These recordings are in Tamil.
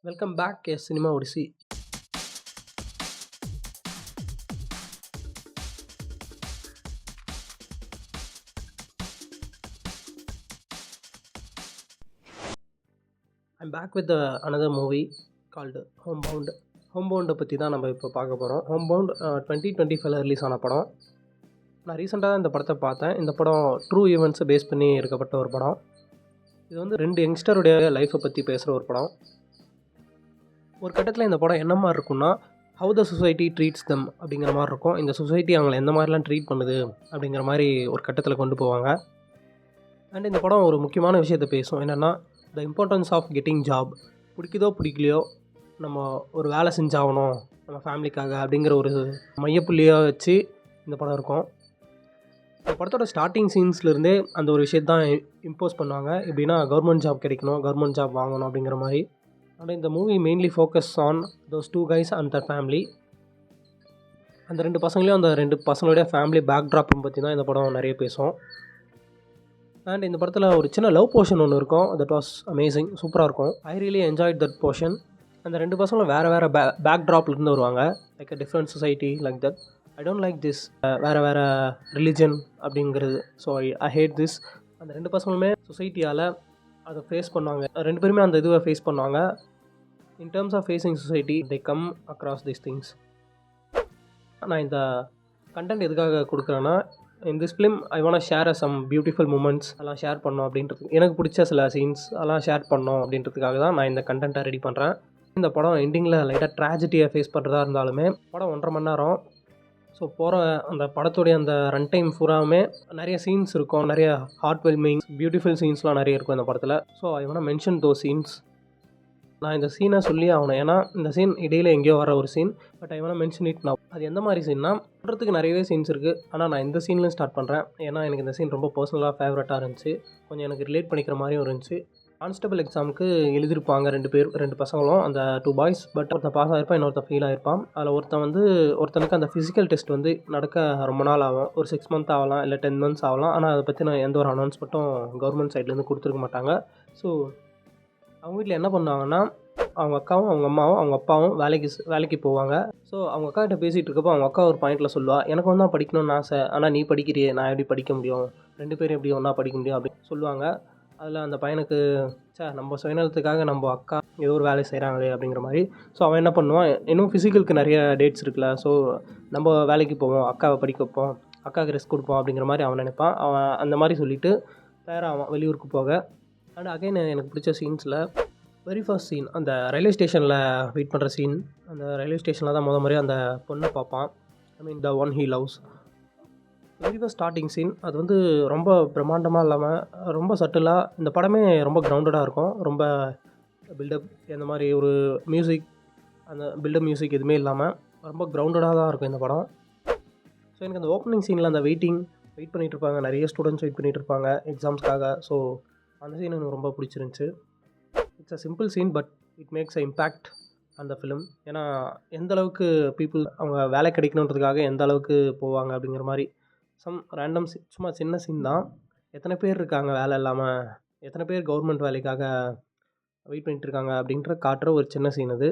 Welcome back Cinema Odyssey. I'm back with another movie called Homebound. ஹோம்பவுண்டை பற்றி தான் நம்ம இப்போ பார்க்க போகிறோம். ஹோம்பவுண்ட் 2025 ரிலீஸ் ஆன படம். நான் ரீசெண்டாக தான் இந்த படத்தை பார்த்தேன். இந்த படம் ட்ரூ ஈவெண்ட்ஸை பேஸ் பண்ணி எடுக்கப்பட்ட ஒரு படம். இது வந்து 2 யங்ஸ்டருடைய லைஃப்பை பற்றி பேசுகிற ஒரு படம். ஒரு கட்டத்தில் இந்த படம் என்ன மாதிரி இருக்குன்னா, ஹவு த சொசைட்டி ட்ரீட்ஸ் தம் அப்படிங்கிற மாதிரி இருக்கும். இந்த சொசைட்டி அவங்கள எந்த மாதிரிலாம் ட்ரீட் பண்ணுது அப்படிங்கிற மாதிரி ஒரு கட்டத்தில் கொண்டு போவாங்க. அண்ட் இந்த படம் ஒரு முக்கியமான விஷயத்தை பேசும். என்னென்னா, the importance of getting job. பிடிக்குதோ பிடிக்கலையோ நம்ம ஒரு வேலை செஞ்சாகணும் நம்ம ஃபேமிலிக்காக அப்படிங்கிற ஒரு மையப்புள்ளியாக வச்சு இந்த படம் இருக்கும். இந்த படத்தோட ஸ்டார்டிங் சீன்ஸ்லேருந்தே அந்த ஒரு விஷயத்தான் இம்போஸ் பண்ணுவாங்க. எப்படின்னா, கவர்மெண்ட் ஜாப் கிடைக்கணும், கவர்மெண்ட் ஜாப் வாங்கணும் அப்படிங்கிற மாதிரி. ஆனால் இந்த movie mainly focus on those 2 guys and their family. அந்த 2 பசங்களையும் அந்த 2 பசங்களுடைய ஃபேமிலி பேக்ட்ராப்பை பற்றி தான் இந்த படம் நிறைய பேசும். அண்ட் இந்த படத்தில் ஒரு சின்ன லவ் போர்ஷன் ஒன்று இருக்கும். தட் வாஸ் அமேசிங், சூப்பராக இருக்கும். I really enjoyed that portion. அந்த 2 பசங்களும் வேறு வேறு பேக்ட்ராப்லேருந்து வருவாங்க. Like a different society like that. I don't like this வேறு ரிலிஜன் அப்படிங்கிறது. So I hate this. அந்த 2 பசங்களுமே சொசைட்டியால் அதை ஃபேஸ் பண்ணுவாங்க. 2 பேருமே அந்த இதுவை ஃபேஸ் பண்ணுவாங்க. In terms of facing society they come across these things. நான் இந்த கண்டென்ட் எதுக்காக கொடுக்குறேன்னா, in this film I want share some beautiful moments அதெல்லாம் ஷேர் பண்ணோம் அப்படின்றது, எனக்கு பிடிச்ச சில சீன்ஸ் அதெல்லாம் ஷேர் பண்ணோம் அப்படின்றதுக்காக தான் நான் இந்த கண்டென்ட்டை ரெடி பண்ணுறேன். இந்த படம் எண்டிங்கில் லைட்டாக ட்ராஜடியை ஃபேஸ் பண்ணுறதா இருந்தாலுமே படம் 1.5 மணி நேரம். ஸோ போகிற அந்த படத்துடைய அந்த ரன் டைம் பூராவுமே நிறைய சீன்ஸ் இருக்கும், நிறைய ஹார்ட் வெல்மிங் பியூட்டிஃபுல் சீன்ஸ்லாம் நிறைய இருக்கும் இந்த படத்தில். ஸோ ஐ வாண்ட் மென்ஷன் தோ சீன்ஸ். நான் இந்த சீனை சொல்லி ஆகணும், ஏன்னா இந்த சீன் இடையில் எங்கேயோ வர ஒரு scene. But I want mention it now. அது எந்த மாதிரி சீன்னா, சொல்கிறதுக்கு நிறையவே சீன்ஸ் இருக்குது. ஆனால் நான் இந்த சீன்லேயும் ஸ்டார்ட் பண்ணுறேன். ஏன்னா எனக்கு இந்த சீன் ரொம்ப பர்சனலாக ஃபேவரட்டாக இருந்துச்சு. கொஞ்சம் எனக்கு ரிலேட் பண்ணிக்கிற மாதிரியும் இருந்துச்சு. கான்ஸ்டபிள் எக்ஸாமுக்கு எழுதியிருப்பாங்க 2 பசங்களும், அந்த 2 boys. பட் ஒருத்தன் பாஸ் ஆகிருப்பான், இன்னொருத்தன் ஃபெயில் ஆகிருப்பான். அதில் ஒருத்தனுக்கு அந்த ஃபிசிக்கல் டெஸ்ட் வந்து நடக்க ரொம்ப நாள் ஆகும். ஒரு 6 months ஆகலாம், இல்லை 10 months ஆகலாம். ஆனால் அதை பற்றின எந்த ஒரு அனௌன்ஸ்மெண்ட்டும் கவர்மெண்ட் சைட்லேருந்து கொடுத்துருக்க மாட்டாங்க. ஸோ அவங்க வீட்டில் என்ன பண்ணுவாங்கன்னா, அவங்க அக்காவும் அவங்க அம்மாவும் அவங்க அப்பாவும் வேலைக்கு போவாங்க. ஸோ அவங்க அக்கா கிட்ட பேசிகிட்டு இருக்கப்போ அவங்க அக்கா ஒரு பாயிண்டில் சொல்லுவாள், எனக்கு வந்து தான் படிக்கணும்னு ஆசை, ஆனால் நீ படிக்கிறியே, நான் எப்படி படிக்க முடியும், 2 பேரும் எப்படி ஒன்றா படிக்க முடியும் அப்படின்னு சொல்லுவாங்க. அதில் அந்த பையனுக்கு நம்ம சுயநலத்துக்காக நம்ம அக்கா ஏதோ ஒரு வேலை செய்கிறாங்களே அப்படிங்கிற மாதிரி. ஸோ அவன் என்ன பண்ணுவான், இன்னும் ஃபிசிக்கலுக்கு நிறைய டேட்ஸ் இருக்குல்ல, ஸோ நம்ம வேலைக்கு போவோம், அக்காவை படிக்க வைப்போம், அக்காவுக்கு ரெஸ்ட் கொடுப்போம் அப்படிங்கிற மாதிரி அவன் நினைப்பான். அவன் அந்த மாதிரி சொல்லிவிட்டு தயாராகான் வெளியூருக்கு போக. அண்ட் அகைன் எனக்கு பிடிச்ச சீன்ஸில் வெரி ஃபர்ஸ்ட் சீன், அந்த ரயில்வே ஸ்டேஷனில் வெயிட் பண்ணுற சீன். அந்த ரயில்வே ஸ்டேஷனில் தான் முறையாக அந்த பொண்ணை பார்ப்பான். I mean the one he loves. Very first starting scene. அது வந்து ரொம்ப பிரம்மாண்டமாக இல்லாமல் ரொம்ப சட்டிலாக, இந்த படமே ரொம்ப கிரவுண்டடாக இருக்கும். ரொம்ப பில்டப் இந்த மாதிரி ஒரு மியூசிக், அந்த பில்டப் மியூசிக் எதுவுமே இல்லாமல் ரொம்ப கிரவுண்டடாக தான் இருக்கும் இந்த படம். ஸோ எனக்கு அந்த ஓப்பனிங் சீனில் அந்த வெயிட் பண்ணிகிட்டு இருப்பாங்க, நிறைய ஸ்டூடெண்ட்ஸ் வெயிட் பண்ணிகிட்டு இருப்பாங்க எக்ஸாம்ஸ்க்காக. ஸோ அந்த சீன் எனக்கு ரொம்ப பிடிச்சிருந்துச்சி. It's a simple scene but it makes a impact அந்த ஃபிலிம். ஏன்னா எந்த அளவுக்கு பீப்புள் அவங்க வேலை கிடைக்கணுன்றதுக்காக எந்த அளவுக்கு போவாங்க அப்படிங்கிற மாதிரி. சம் ரேண்டம் சும்மா சின்ன சீன் தான். எத்தனை பேர் இருக்காங்க வேலை இல்லாமல், எத்தனை பேர் கவர்மெண்ட் வேலைக்காக வெயிட் பண்ணிட்டு இருக்காங்க அப்படின்ற காட்டுற ஒரு சின்ன சீன் அது.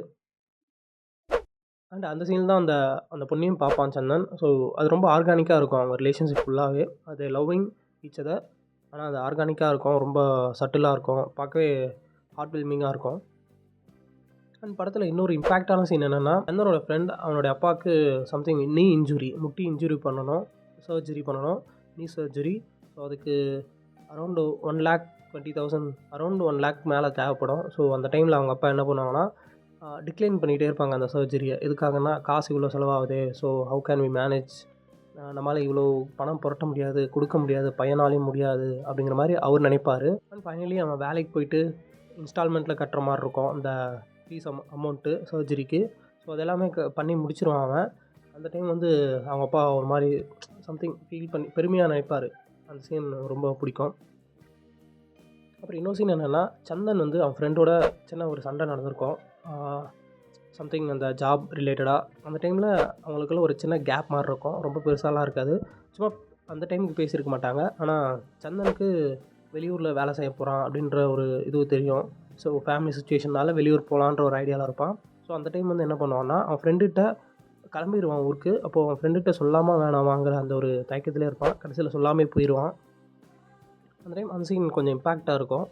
அண்ட் அந்த சீன் தான் அந்த பொண்ணையும் பார்ப்பான் சந்தன். ஸோ அது ரொம்ப ஆர்கானிக்காக இருக்கும் அவங்க ரிலேஷன்ஷிப் ஃபுல்லாகவே. அது லவ்விங் ஈச் அதர், ஆனால் அது ஆர்கானிக்காக இருக்கும், ரொம்ப சட்டிலாக இருக்கும், பார்க்கவே ஹார்ட் வெல்மிங்காக இருக்கும். அண்ட் படத்தில் இன்னொரு இம்பேக்டான சீன் என்னென்னா, என்னோட ஃப்ரெண்ட் அவனுடைய அப்பாவுக்கு சம்திங் முட்டி இன்ஜுரி பண்ணணும், சர்ஜரி பண்ணணும், நீ சர்ஜரி. ஸோ அதுக்கு அரௌண்டு 1,20,000 அரௌண்ட் 1 lakh மேலே தேவைப்படும். ஸோ அந்த டைமில் அவங்க அப்பா என்ன பண்ணுவாங்கன்னா, டிக்ளைன் பண்ணிகிட்டே இருப்பாங்க அந்த சர்ஜரியை. எதுக்காகனா, காசு இவ்வளோ செலவாகுது, so how can we manage, நம்மளால் இவ்வளோ பணம் புரட்ட முடியாது, கொடுக்க முடியாது, பையனாலையும் முடியாது அப்படிங்கிற மாதிரி அவர் நினைப்பார். அண்ட் ஃபைனலி அவன் வேலைக்கு போயிட்டு இன்ஸ்டால்மெண்ட்டில் கட்டுற மாதிரி இருக்கும் அந்த ஃபீஸ் அமௌண்ட்டு சர்ஜரிக்கு. ஸோ அதெல்லாமே பண்ணி முடிச்சிருவான் அவன். அந்த டைம் வந்து அவங்க அப்பா ஒரு மாதிரி சம்திங் ஃபீல் பண்ணி பெருமையாக நினைப்பார். அந்த சீன் ரொம்ப பிடிக்கும். அப்புறம் இன்னொரு சீன் என்னென்னா, சந்தன் வந்து அவன் ஃப்ரெண்டோட சின்ன ஒரு சண்டை நடந்திருக்கும், சம்திங் அந்த ஜாப் ரிலேட்டடாக. அந்த டைமில் அவங்களுக்குள்ள ஒரு சின்ன கேப் மாதிரி இருக்கும், ரொம்ப பெருசாலாம் இருக்காது, சும்மா அந்த டைமுக்கு பேசியிருக்க மாட்டாங்க. ஆனால் சந்தனுக்கு வெளியூரில் வேலை செய்ய போகிறான் அப்படின்ற ஒரு இது தெரியும். ஸோ ஃபேமிலி சுச்சுவேஷனால் வெளியூர் போகலான்ற ஒரு ஐடியாவில் இருப்பான். ஸோ அந்த டைம் வந்து என்ன பண்ணுவான்னா, அவன் ஃப்ரெண்டுகிட்ட கிளம்பிடுவான் ஊருக்கு. அப்போது அவன் ஃப்ரெண்டுகிட்ட சொல்லாமல் வேணாமாங்கிற அந்த ஒரு தயக்கத்திலே இருப்பான். கடைசியில் சொல்லாமே போயிடுவான். அந்த டைம் அந்த சீன் கொஞ்சம் இம்பேக்டாக இருக்கும்,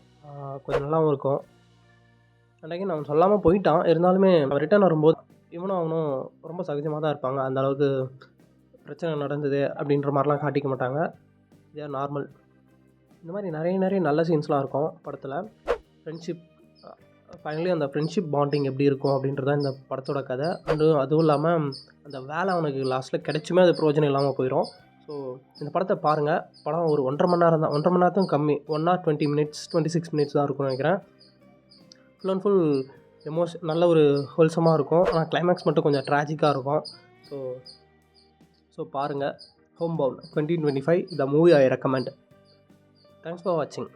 கொஞ்சம் நல்லாவும் இருக்கும். அன்றைக்கி அவன் சொல்லாமல் போயிட்டான். இருந்தாலுமே அவன் ரிட்டர்ன் வரும்போது இவனும் அவனும் ரொம்ப சகஜமாக தான் இருப்பாங்க. அந்த அளவுக்கு பிரச்சனை நடந்தது அப்படின்ற மாதிரிலாம் காட்டிக்க மாட்டாங்க. They are normal. இந்த மாதிரி நிறைய நல்ல சீன்ஸ்லாம் இருக்கும் படத்தில். ஃப்ரெண்ட்ஷிப், ஃபைனலி அந்த ஃப்ரெண்ட்ஷிப் பாண்டிங் எப்படி இருக்கும் அப்படின்றது தான் இந்த படத்தோட கதை. அதுவும் இல்லாமல் அந்த வேலை அவனுக்கு லாஸ்ட்டில் கிடைச்சுமே அது பிரயோஜனம் இல்லாமல் போயிடும். ஸோ இந்த படத்தை பாருங்கள். படம் ஒரு 1.5 மணி நேரம் தான், 1.5 மணி நேரத்துக்கும் கம்மி, 1 hour 20 minutes 26 minutes தான் இருக்கும்னு நினைக்கிறேன். ஃபுல் அண்ட் ஃபுல் நல்ல ஒரு ஹோல்சமாக இருக்கும். ஆனால் கிளைமேக்ஸ் மட்டும் கொஞ்சம் ட்ராஜிக்காக இருக்கும். ஸோ பாருங்கள். ஹோம்பவுண்ட் 2025 the movie I recommend. Thanks for வாட்சிங்.